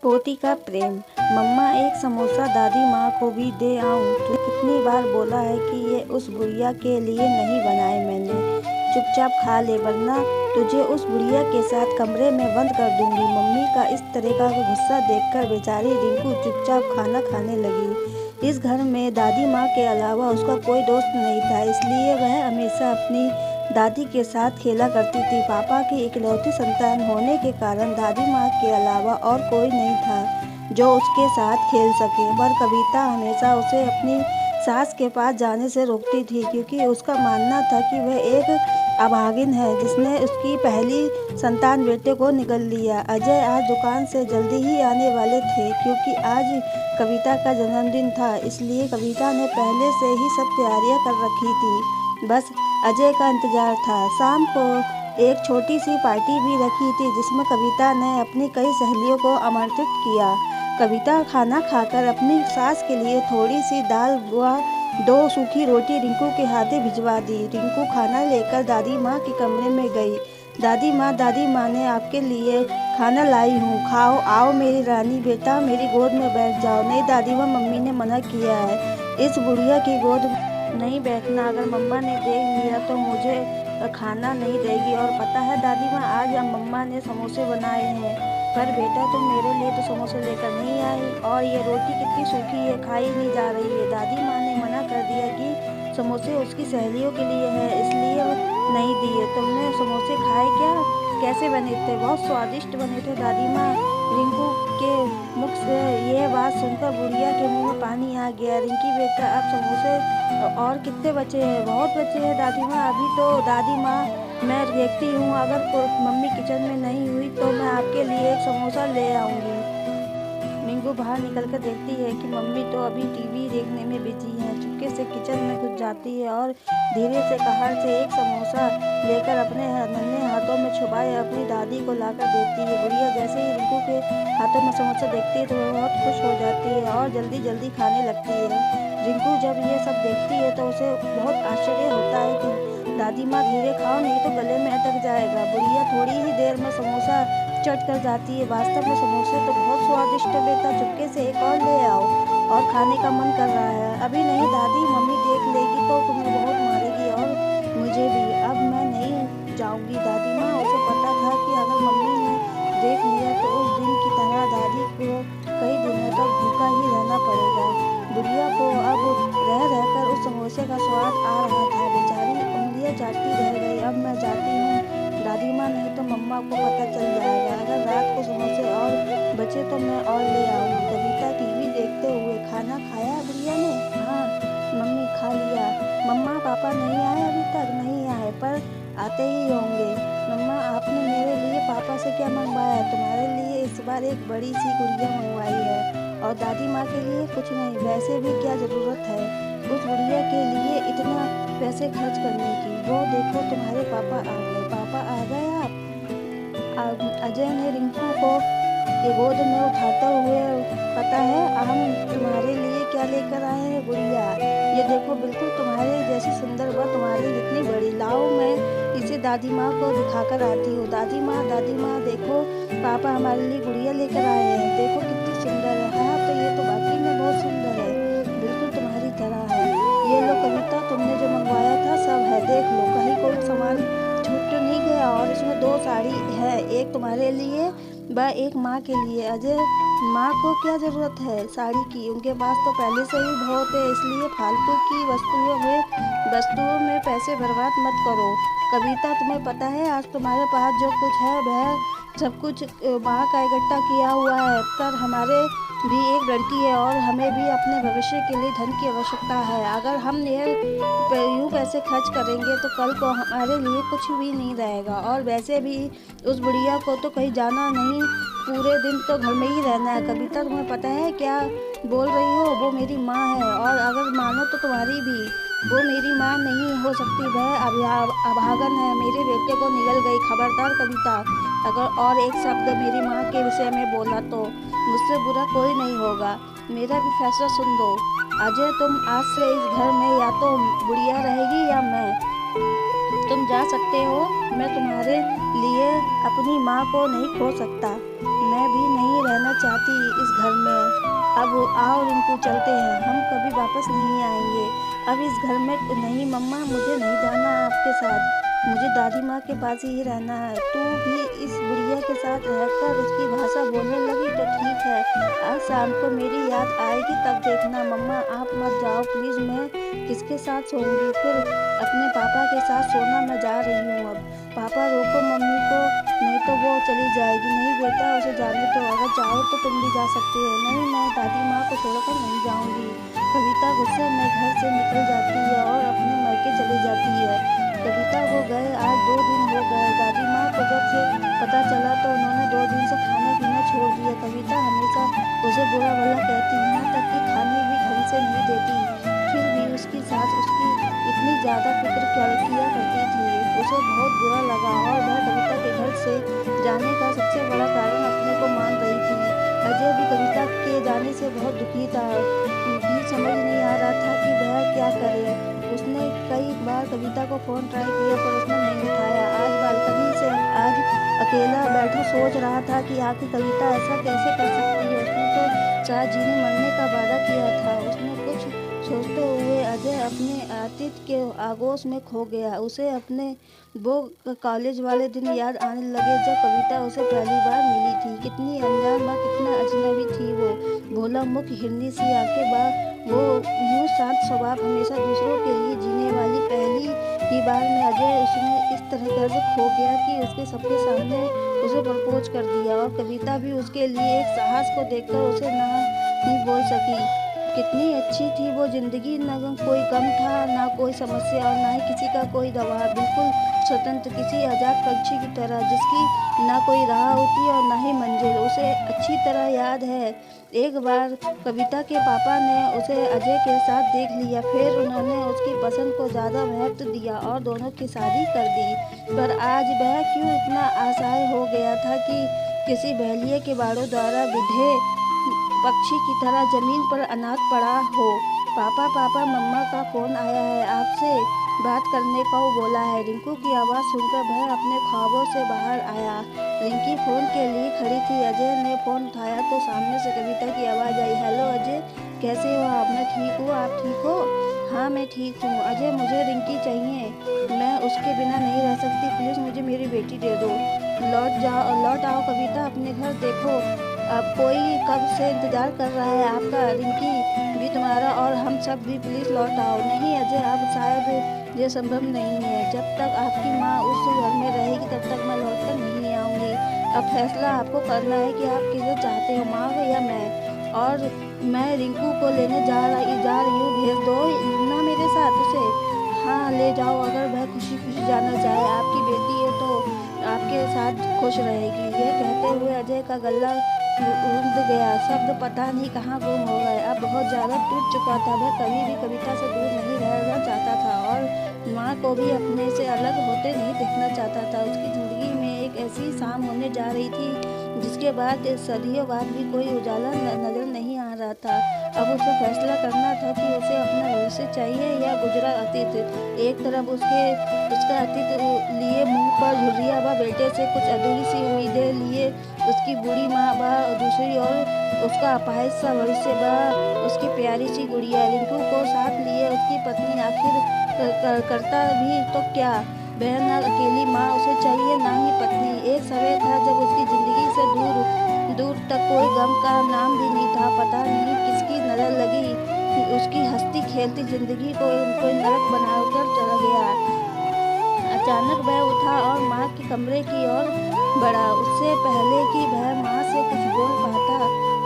पोती का प्रेम। मम्मा एक समोसा दादी माँ को भी दे आऊँ। तुझे कितनी बार बोला है कि ये उस बुढ़िया के लिए नहीं बनाए मैंने। चुपचाप खा ले वरना तुझे उस बुढ़िया के साथ कमरे में बंद कर दूंगी। मम्मी का इस तरह का गुस्सा देखकर बेचारी रिंकू चुपचाप खाना खाने लगी। इस घर में दादी माँ के अलावा उसका कोई दोस्त नहीं था, इसलिए वह हमेशा अपनी दादी के साथ खेला करती थी। पापा की इकलौती संतान होने के कारण दादी माँ के अलावा और कोई नहीं था जो उसके साथ खेल सके, पर कविता हमेशा उसे अपनी सास के पास जाने से रोकती थी क्योंकि उसका मानना था कि वह एक अभागिन है जिसने उसकी पहली संतान बेटे को निगल लिया। अजय आज दुकान से जल्दी ही आने वाले थे क्योंकि आज कविता का जन्मदिन था, इसलिए कविता ने पहले से ही सब तैयारियां कर रखी थी। बस अजय का इंतजार था। शाम को एक छोटी सी पार्टी भी रखी थी जिसमें कविता ने अपनी कई सहेलियों को आमंत्रित किया। कविता खाना खाकर अपनी सास के लिए थोड़ी सी दाल व 2 सूखी रोटी रिंकू के हाथे भिजवा दी। रिंकू खाना लेकर दादी माँ के कमरे में गई। दादी माँ ने आपके लिए खाना लाई हूँ, खाओ। आओ मेरी रानी, बेटा मेरी गोद में बैठ जाओ। नहीं दादी माँ, मम्मी ने मना किया है, इस बुढ़िया की गोद नहीं बैठना। अगर मम्मा ने देख लिया तो मुझे खाना नहीं देगी। और पता है दादी माँ, आज मम्मा ने समोसे बनाए हैं, पर बेटा तुम मेरे लिए तो समोसे लेकर नहीं आई। और ये रोटी कितनी सूखी है, खाई नहीं जा रही है। दादी माँ ने मना कर दिया कि समोसे उसकी सहेलियों के लिए है, इसलिए नहीं दिए। तुमने समोसे खाए क्या? कैसे बने थे? बहुत स्वादिष्ट बने थे दादी माँ। रिंकू के मुख से यह बात सुनकर बुढ़िया के मुंह में पानी आ गया। रिंकी बेटा, अब समोसे और कितने बचे हैं? बहुत बचे हैं दादी माँ। अभी तो दादी माँ मैं देखती हूँ, अगर मम्मी किचन में नहीं हुई तो मैं आपके लिए एक समोसा ले आऊँगी। रिंकू बाहर निकलकर देखती है कि मम्मी तो अभी टीवी देखने में बिजी है। चुपके से किचन में घुस जाती है और धीरे से कहार से एक समोसा लेकर अपने नन्हे हाथों में छुपाए अपनी दादी को लाकर देती है। बुढ़िया जैसे ही रिंकू के हाथों में समोसा देखती है तो वह बहुत खुश हो जाती है और जल्दी जल्दी खाने लगती है। रिंकू जब ये सब देखती है तो उसे बहुत आश्चर्य होता है कि दादी माँ धीरे खाओ नहीं तो गले में अटक जाएगा। बुढ़िया थोड़ी ही देर में समोसा चट कर जाती है। वास्तव में समोसे तो बहुत स्वादिष्ट है बेटा, चुपके से एक और ले आओ, और खाने का मन कर रहा है। अभी नहीं दादी, मम्मी देख लेगी तो तुम्हें बहुत मारेगी और मुझे भी। अब मैं नहीं जाऊंगी दादी माँ। उसे पता था कि अगर मम्मी ने देख लिया तो उस दिन की तरह दादी को कई दिनों तक भूखा ही रहना पड़ेगा। बुढ़िया को अब रह रहकर उस समोसे का स्वाद आ रहा था। बेचारी उंगलियां चाटती रह गई। अब मैं जाती हूँ दादी माँ, नहीं तो मम्मा को पता चल जाएगा। अगर रात को समोसे और बचे तो मैं और ले आऊँगी। कविता टीवी देखते हुए, खाना खाया बुढ़िया ने? हाँ मम्मी, खा लिया। मम्मा पापा नहीं आए अभी तक? नहीं आए, पर आते ही होंगे। मम्मा आपने मेरे लिए पापा से क्या मंगवाया? तुम्हारे लिए इस बार एक बड़ी सी गुड़िया मंगवाई है, और दादी माँ के लिए कुछ नहीं। वैसे भी क्या ज़रूरत है उस गुड़िया के लिए इतना पैसे खर्च करने की? वो देखो तुम्हारे पापा आ गए। पापा आ गए आप? अजय ने रिंकू को गोद में उठाते हुए, पता है हम तुम्हारे लिए क्या लेकर आए हैं गुड़िया? ये देखो, बिल्कुल तुम्हारे जैसी सुंदर व तुम्हारे जितनी बड़ी। लाओ मैं इसे दादी माँ को दिखाकर आती हूँ। दादी माँ देखो, पापा हमारे लिए गुड़िया लेकर आए हैं। देखो कितनी सुंदर है। हाँ तो ये तो वाकई में बहुत सुंदर है, बिल्कुल तुम्हारी तरह है। ये लो कविता, तुमने जो मंगवाया था सब है, देख लो, कहीं कोई सामान छूट तो नहीं गया। और इसमें 2 साड़ी है, एक तुम्हारे लिए व एक माँ के लिए। अजय, माँ को क्या ज़रूरत है साड़ी की? उनके पास तो पहले से ही बहुत है, इसलिए फालतू की वस्तुओं में पैसे बर्बाद मत करो। कविता, तुम्हें पता है आज तुम्हारे पास जो कुछ है वह सब कुछ माँ का इकट्ठा किया हुआ है, पर हमारे भी एक लड़की है और हमें भी अपने भविष्य के लिए धन की आवश्यकता है। अगर हम यूँ पैसे खर्च करेंगे तो कल को हमारे लिए कुछ भी नहीं रहेगा। और वैसे भी उस बुढ़िया को तो कहीं जाना नहीं, पूरे दिन तो घर में ही रहना है। कविता, तुम्हें पता है क्या बोल रही हो? वो मेरी माँ है, और अगर मानो तो तुम्हारी भी। वो मेरी माँ नहीं हो सकती, वह अभागन है, मेरे बेटे को निगल गई। खबरदार कविता, अगर और एक शब्द मेरी माँ के विषय में बोला तो मुझसे बुरा कोई नहीं होगा। मेरा भी फैसला सुन दो। अजय, तुम आज से इस घर में या तो बुढ़िया रहेगी या मैं। तुम जा सकते हो, मैं तुम्हारे लिए अपनी माँ को नहीं खो सकता। मैं भी नहीं रहना चाहती थी इस घर में। अब आओ रिंकू चलते हैं, हम कभी वापस नहीं आएंगे अब इस घर में। नहीं मम्मा, मुझे नहीं जाना आपके साथ, मुझे दादी माँ के पास ही रहना है। तू भी इस बुढ़िया के साथ रहकर उसकी भाषा बोलने लगी तो ठीक है, आज शाम को मेरी याद आएगी तब देखना। मम्मा आप मत जाओ प्लीज़, मैं किसके साथ सोऊंगी फिर? अपने पापा के साथ सोना, मैं जा रही हूँ अब। पापा रोको मम्मी को, नहीं तो वो चली जाएगी। नहीं बेटा, उसे जाने दो, अगर चाहो तो तुम भी जा सकती हो। नहीं, मैं दादी माँ को छोड़कर नहीं जाऊँगी। कविता गुस्से में घर से निकल जाती है और अपने मायके चली जाती है। कविता को गए आज 2 दिन हो गए। दादी माँ को जब से पता चला तो उन्होंने 2 दिन से खाना पीना छोड़ दिया। कविता हमेशा उसे बुरा भला कहती, यहाँ तक कि खाने भी ढंग से नहीं देती। फिर भी उसकी सास उसकी इतनी ज़्यादा फिक्र किया करती थी। उसे बहुत बुरा लगा और वह कविता के घर से जाने का सबसे बड़ा कारण अपने को मान रही थी। अजय भी कविता के जाने से बहुत दुखी था, भी समझ नहीं आ रहा था कि वह क्या करे। उसने कई बार कविता को फ़ोन ट्राई किया पर उसने नहीं उठाया। आज बालकनी से आज अकेला बैठा सोच रहा था कि आखिर कविता ऐसा कैसे कर सकती है। उसने तो शायद जीने मरने का वादा किया था। उसने कुछ सोचते हुए अजय अपने अतीत के आगोश में खो गया। उसे अपने वो कॉलेज वाले दिन याद आने लगे जब कविता उसे पहली बार मिली थी। कितनी अनजान व कितना अजनबी थी वो। भोला मुख, हिरनी सी आंखें, वो यूँ शांत स्वभाव, हमेशा दूसरों के लिए जीने वाली। पहली ही बार में अजय उसने इस तरह से खो गया कि उसके सबके सामने उसे प्रपोज कर दिया और कविता भी उसके लिए एक साहस को देखकर उसे ना नहीं बोल सकी। कितनी अच्छी थी वो जिंदगी, न कोई गम था, ना कोई समस्या और ना ही किसी का कोई दबाव। बिल्कुल स्वतंत्र, किसी आज़ाद पक्षी की तरह जिसकी ना कोई राह होती और ना ही मंजिल। उसे अच्छी तरह याद है एक बार कविता के पापा ने उसे अजय के साथ देख लिया। फिर उन्होंने उसकी पसंद को ज़्यादा महत्व दिया और दोनों की शादी कर दी। पर आज वह क्यों इतना असहाय हो गया था कि किसी बहेलिए के बाड़ों द्वारा विधे पक्षी की तरह जमीन पर अनाथ पड़ा हो। पापा पापा, मम्मा का फ़ोन आया है, आपसे बात करने को बोला है। रिंकू की आवाज़ सुनकर वह अपने ख्वाबों से बाहर आया। रिंकी फ़ोन के लिए खड़ी थी। अजय ने फ़ोन उठाया तो सामने से कविता की आवाज़ आई, हेलो अजय, कैसे हो आप? मैं ठीक हूँ, आप ठीक हो? हाँ मैं ठीक हूँ। अजय मुझे रिंकी चाहिए, मैं उसके बिना नहीं रह सकती, प्लीज़ मुझे मेरी बेटी दे दो। लौट आओ कविता, अपने घर देखो, अब कोई कब से इंतज़ार कर रहा है आपका। रिंकी भी तुम्हारा और हम सब भी, प्लीज़ लौट आओ। नहीं अजय, अब शायद ये संभव नहीं है। जब तक आपकी माँ उस घर में रहेगी तब तक मैं लौट कर नहीं आऊँगी। अब फैसला आपको करना है कि आप किसे चाहते हो, माँ या मैं। और मैं रिंकू को लेने जा रही हूँ, भेज दो ना मेरे साथ उसे। हाँ ले जाओ, अगर वह खुशी खुशी जाना चाहे, आपकी बेटी है तो आपके साथ खुश रहेगी। ये कहते हुए अजय का गला रुंध गया। शब्द पता नहीं कहाँ गुम हो गए। अब बहुत ज़्यादा टूट चुका था। वह कभी भी कविता से दूर नहीं रहना चाहता था और माँ को भी अपने से अलग होते नहीं देखना चाहता था। उसकी ज़िंदगी में एक ऐसी शाम होने जा रही थी जिसके बाद सदियों बाद भी कोई उजाला नजर नहीं आ रहा था। अब उसे फैसला करना था कि उसे अपना भविष्य चाहिए या गुजरा अतीत। एक तरफ उसका अतीत लिए मुंह पर झुर्रियाँ व बेटे से कुछ अधूरी सी उम्मीदें लिए उसकी बूढ़ी माँ व दूसरी ओर उसका अपाहिज सा भविष्य व उसकी प्यारी सी गुड़िया रिंकू को साथ लिए उसकी पत्नी। आखिर करता भी तो क्या? वह न अकेली माँ उसे चाहिए, ना ही पत्नी। एक समय था जब उसकी ज़िंदगी से दूर दूर तक कोई गम का नाम भी नहीं था। पता नहीं किसकी नज़र लगी, उसकी हंसती खेलती ज़िंदगी को कोई नरक बनाकर चला गया। अचानक वह उठा और माँ के कमरे की ओर बढ़ा, उससे पहले कि वह माँ से कुछ बोल पाता।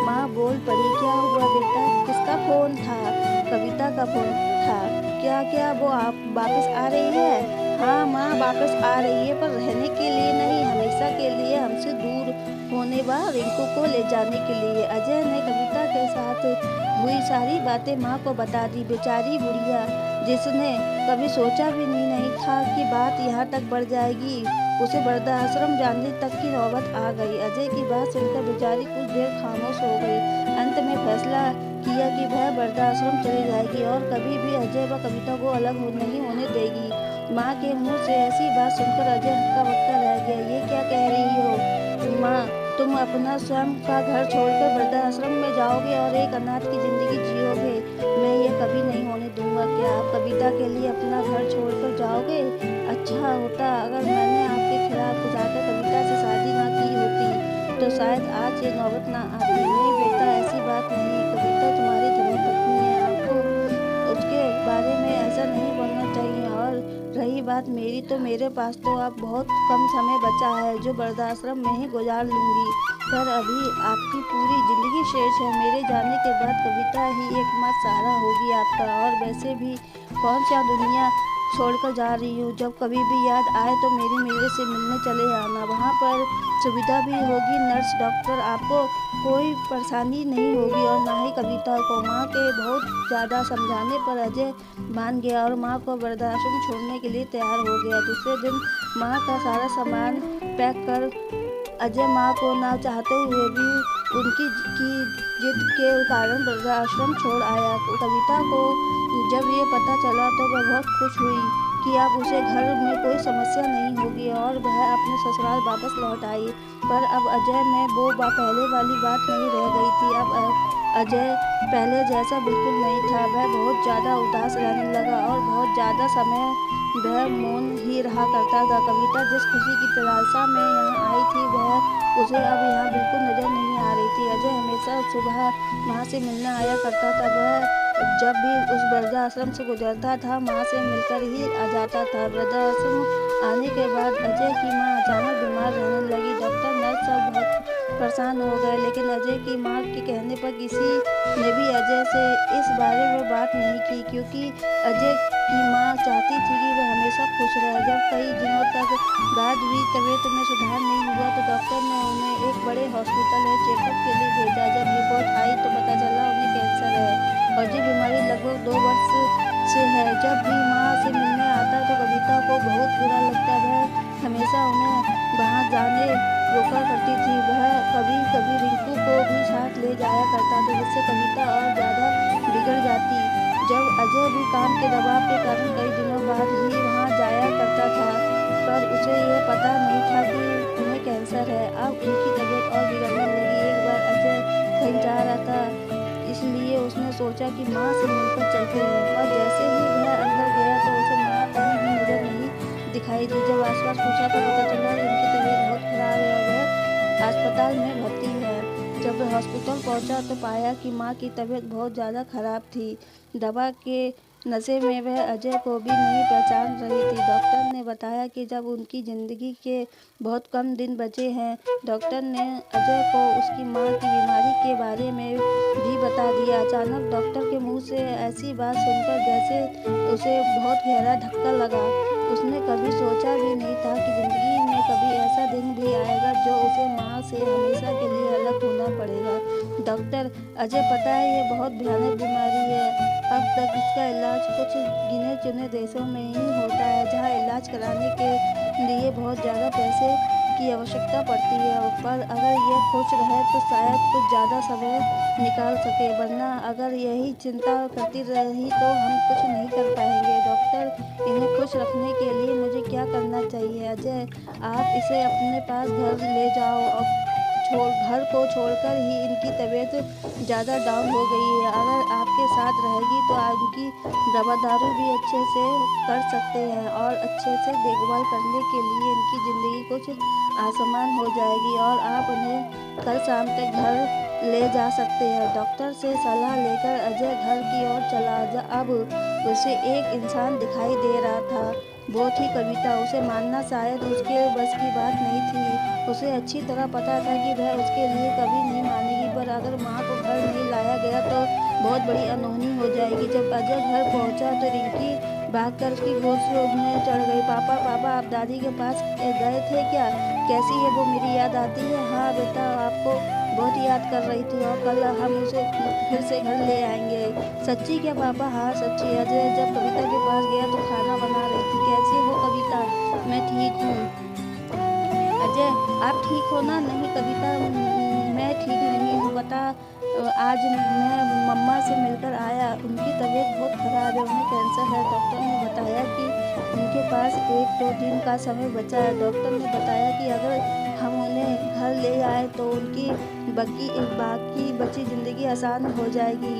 माँ बोल पड़ी, क्या हुआ बेटा? किसका फ़ोन था? कविता का फ़ोन था। क्या वो आप वापस आ रही है? हाँ माँ वापस आ रही है, पर रहने के लिए नहीं, हमेशा के लिए हमसे दूर होने व रिंकू को ले जाने के लिए। अजय ने कविता के साथ हुई सारी बातें माँ को बता दी। बेचारी बुढ़िया, जिसने कभी सोचा भी नहीं था कि बात यहाँ तक बढ़ जाएगी, उसे वृद्धाश्रम जाने तक की नौबत आ गई। अजय की बात सुनकर बेचारी कुछ देर खामोश हो गई। अंत में फैसला किया कि वह वृद्धाश्रम चली जाएगी और कभी भी अजय व कविता को अलग नहीं होने देगी। माँ के मुंह से ऐसी बात सुनकर अजय हक्का बक्का रह गया। ये क्या कह रही हो माँ? तुम अपना स्वयं का घर छोड़कर वृद्धाश्रम में जाओगे और एक अनाथ की ज़िंदगी जियोगे। मैं ये कभी नहीं होने दूँगा। क्या आप कविता के लिए अपना घर छोड़कर जाओगे? अच्छा होता अगर मैंने आपके खिलाफ जाकर कविता से शादी ना की होती, तो शायद आज ये नौबत ना आती। नहीं बेटा, ऐसी बात नहीं। कविता तुम्हारी धर्मपत्नी है, आपको उसके बारे में ऐसा नहीं बोलना चाहिए। और रही बात मेरी, तो मेरे पास तो अब बहुत कम समय बचा है, जो वृद्धाश्रम में ही गुजार लूँगी। पर अभी आपकी पूरी ज़िंदगी शेष है। मेरे जाने के बाद कविता ही एकमात्र सहारा होगी आपका। और वैसे भी कौन सा दुनिया छोड़कर जा रही हूँ। जब कभी भी याद आए तो मेरे से मिलने चले आना। वहाँ पर सुविधा भी होगी, नर्स डॉक्टर, आपको कोई परेशानी नहीं होगी और ना ही कविता को। माँ के बहुत ज़्यादा समझाने पर अजय मान गया और माँ को वृद्धाश्रम छोड़ने के लिए तैयार हो गया। दूसरे दिन माँ का सारा सामान पैक कर अजय माँ को ना चाहते हुए भी उनकी जिद के कारण वृद्धाश्रम छोड़ आया। कविता को जब ये पता चला तो वह बहुत खुश हुई कि अब उसे घर में कोई समस्या नहीं होगी और वह अपने ससुराल वापस लौट आई। पर अब अजय में वो पहले वाली बात नहीं रह गई थी। अब अजय पहले जैसा बिल्कुल नहीं था। वह बहुत ज़्यादा उदास रहने लगा और बहुत ज़्यादा समय वह मौन ही रहा करता था। कविता जिस खुशी की तलाशा में यहाँ आई थी, वह उसे अब यहाँ बिल्कुल नजर नहीं आ रही थी। अजय हमेशा सुबह माँ से मिलने आया करता था। वह जब भी उस वृद्धाश्रम से गुजरता था, माँ से मिलकर ही आ जाता था। वृद्धाश्रम आने के बाद अजय की माँ अचानक बीमार रहने लगी। डॉक्टर नर्स सब बहुत परेशान हो गए, लेकिन अजय की माँ के कहने पर किसी ने भी अजय से इस बारे में बात नहीं की, क्योंकि अजय की माँ चाहती थी कि वह हमेशा खुश रहे। जब कई दिनों तक बाद भी तबीयत में सुधार नहीं हुआ तो डॉक्टर ने उन्हें एक बड़े हॉस्पिटल में चेकअप के लिए भेजा। जब रिपोर्ट आई तो पता चला उन्हें कैंसर है और ये बीमारी लगभग 2 वर्ष से है। जब भी माँ से मिलने आता तो कविता को बहुत बुरा लगता। वह हमेशा उन्हें वहाँ जाने रोका करती थी। वह कभी कभी रिंकू को भी साथ ले जाया करता था, जिससे कविता और ज़्यादा बिगड़ जाती। जब अजय भी काम के दबाव के कारण कई दिनों बाद ही वहाँ जाया करता था, पर उसे यह पता नहीं था कि उन्हें कैंसर है। अब उनकी तबीयत और बिगड़ने लगी। एक बार अजय कहीं जा रहा था, इसलिए उसने सोचा कि माँ से मिलकर चलते हैं। और जैसे ही वह अंदर गया तो उसे माँ कहीं भी नजर नहीं दिखाई दी। जब आसपास पूछा तो पता चला कि उनकी तबीयत बहुत खराब है और वह अस्पताल में भर्ती है। जब वह हॉस्पिटल पहुंचा तो पाया कि माँ की तबीयत बहुत ज़्यादा खराब थी। दवा के नशे में वह अजय को भी नहीं पहचान रही थी। डॉक्टर ने बताया कि जब उनकी ज़िंदगी के बहुत कम दिन बचे हैं। डॉक्टर ने अजय को उसकी माँ की बीमारी के बारे में भी बता दिया। अचानक डॉक्टर के मुंह से ऐसी बात सुनकर जैसे उसे बहुत गहरा धक्का लगा। उसने कभी सोचा भी नहीं था कि ज़िंदगी में कभी ऐसा दिन भी आएगा जो उसे माँ से हमेशा के लिए अलग होना पड़ेगा। डॉक्टर, अजय पता है ये बहुत भयानक बीमारी है। अब तक इसका इलाज कुछ गिने चुने देशों में ही होता है, जहाँ इलाज कराने के लिए बहुत ज़्यादा पैसे की आवश्यकता पड़ती है। पर अगर ये खुश रहे तो शायद कुछ ज़्यादा समय निकाल सके, वरना अगर यही चिंता करती रही तो हम कुछ नहीं कर पाएंगे। डॉक्टर, इन्हें खुश रखने के लिए मुझे क्या करना चाहिए? अजय, आप इसे अपने पास घर ले जाओ और घर को छोड़कर ही इनकी तबीयत ज़्यादा डाउन हो गई है। अगर आपके साथ रहेगी तो इनकी दवा दारू भी अच्छे से कर सकते हैं और अच्छे से देखभाल करने के लिए इनकी ज़िंदगी कुछ आसान हो जाएगी और आप उन्हें कल शाम तक घर ले जा सकते हैं। डॉक्टर से सलाह लेकर अजय घर की ओर चला। अब उसे एक इंसान दिखाई दे रहा था, वो थी कविता। उसे मानना शायद उसके बस की बात नहीं थी। उसे अच्छी तरह पता था कि वह उसके लिए कभी नहीं मानेगी, पर अगर माँ को घर नहीं लाया गया तो बहुत बड़ी अनहोनी हो जाएगी। जब अजय घर पहुंचा तो रिंकी भागकर उसकी गोद में चढ़ गई। पापा पापा, आप दादी के पास गए थे क्या? कैसी है वो? मेरी याद आती है। हाँ बेटा, आपको बहुत याद कर रही थी और कल हम उसे फिर से घर ले आएंगे। सच्ची क्या पापा? हाँ सच्ची। अजय जब कविता के पास गया तो खाना बना रही थी। कैसी हो कविता? मैं ठीक हूँ। अजय, आप ठीक हो ना? नहीं कविता, मैं ठीक नहीं हूँ। बता, आज मैं मम्मा से मिलकर आया, उनकी तबीयत बहुत खराब है, उन्हें कैंसर है। डॉक्टर ने बताया कि उनके पास 1-2 दिन का समय बचा है। डॉक्टर ने बताया कि अगर हम उन्हें उन्हें घर ले आए तो उनकी बाकी बची ज़िंदगी आसान हो जाएगी।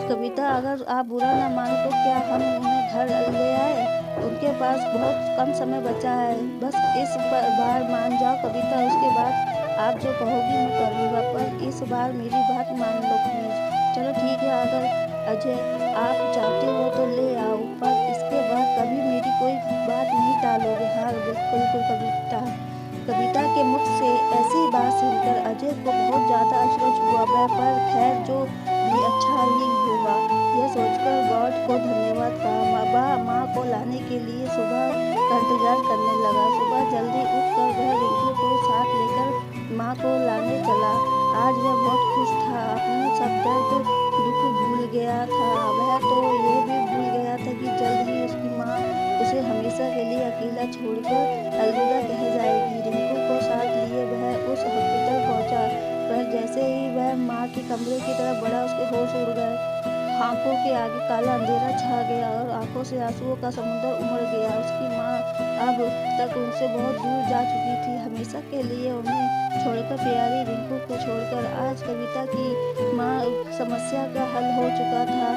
कविता, अगर आप बुरा ना मानो तो क्या हम उन्हें घर ले आए? उनके पास बहुत कम समय बचा है, बस इस बार मान जाओ कविता, उसके बाद आप जो कहोगी मैं करूँगा, पर इस बार मेरी बात मान लो प्लीज़। चलो ठीक है, अगर अजय आप चाहते हो तो ले आओ, पर इसके बाद कभी मेरी कोई बात नहीं टालोगे। हाँ बिल्कुल कविता। कविता के मुख से ऐसी बात सुनकर अजय को बहुत ज़्यादा अचरज हुआ वह, पर खैर जो भी अच्छा ही होगा यह सोचकर गॉड को धन्यवाद कहा। वह माँ को लाने के लिए सुबह का इंतजार करने लगा। सुबह जल्दी उठकर वह रिंकू को साथ लेकर माँ को लाने चला। आज वह बहुत खुश था, अपने सब दर्द दुख भूल गया था। वह तो ये भी भूल गया था कि जल्द ही उसकी माँ उसे हमेशा के लिए अकेला छोड़कर अलविदा कह जाएगी। रिंकू को साथ लिए वह उस हॉस्पिटल पहुंचा, पर जैसे ही वह माँ के कमरे की तरफ बढ़ा उसके होश उड़ गए। आंखों के आगे काला अंधेरा छा गया और आंखों से आंसुओं का समुद्र उमड़ गया। उसकी माँ अब तक उनसे बहुत दूर जा चुकी थी, हमेशा के लिए उन्हें छोड़कर, प्यारी रिंकू को छोड़कर। आज कविता की माँ समस्या का हल हो चुका था,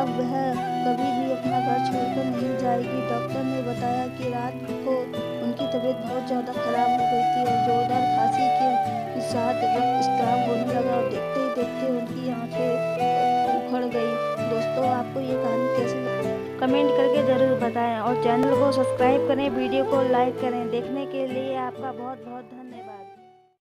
अब वह कभी भी अपना घर छोड़कर नहीं जाएगी। डॉक्टर ने बताया कि रात को उनकी तबीयत बहुत ज़्यादा खराब हो गई थी और जोरदार खांसी के साथ रक्तस्राव होने लगा और देखते ही देखते उनकी आंखें उखड़ गई। दोस्तों, आपको ये कहानी कैसी लगी कमेंट करके ज़रूर बताएं और चैनल को सब्सक्राइब करें, वीडियो को लाइक करें। देखने के लिए आपका बहुत बहुत धन्यवाद।